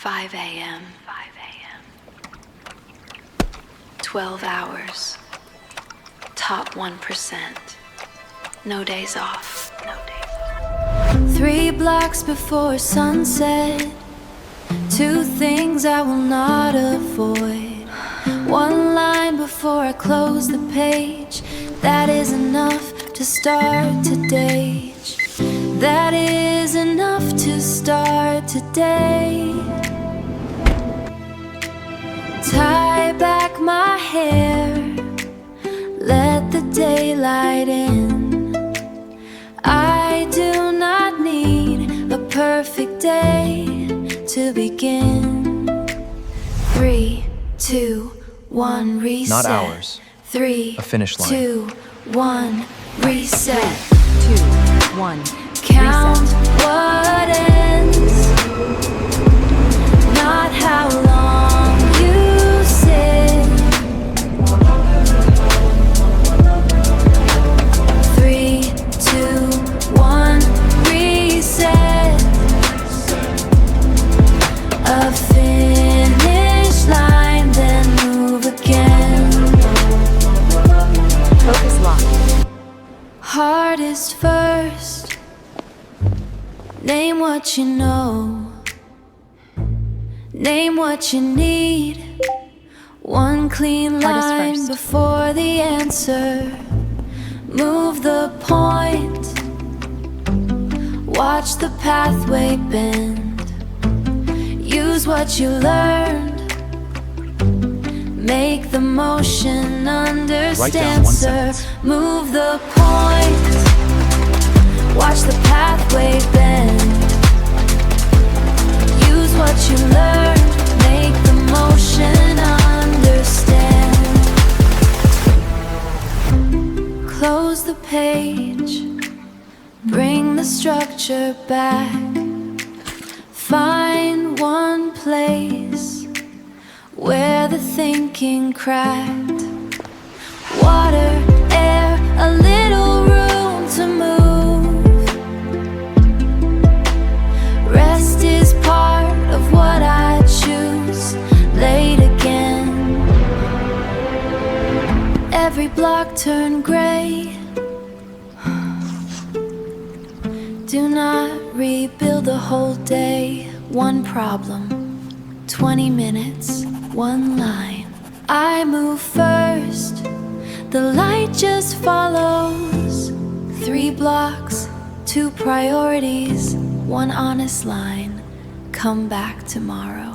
5 a.m. 12 hours. Top 1%. No days off. 3 blocks before sunset. 2 things I will not avoid. 1 line before I close the page. That is enough to start today. That is enough to start today. Tie back my hair, let the daylight in. I do not need a perfect day to begin. 3, 2, 1, reset. Not hours. 3, a finish line. 2, 1, reset. 2, 1. Count what ends, not how long you sit. 3, 2, 1, reset. A finish line, then move again. Focus locked. Hardest first. Name what you know. Name what you need. 1 clean line first. before the answer. Move the point. Watch the pathway bend. Use what you learned. Make the motion understand, sir. Move the point. Watch the pathway bend. Use what you learned. Make the motion understand. Close the page. Bring the structure back. Find 1 place where the thinking cracked. Water, air, a little room to move. Rest is part of what I choose. Late again. Every block turn gray. Do not rebuild the whole day. 1 problem, 20 minutes, 1 line. I move first, the light just follows. 3 blocks, 2 priorities, 1 honest line. Come back tomorrow.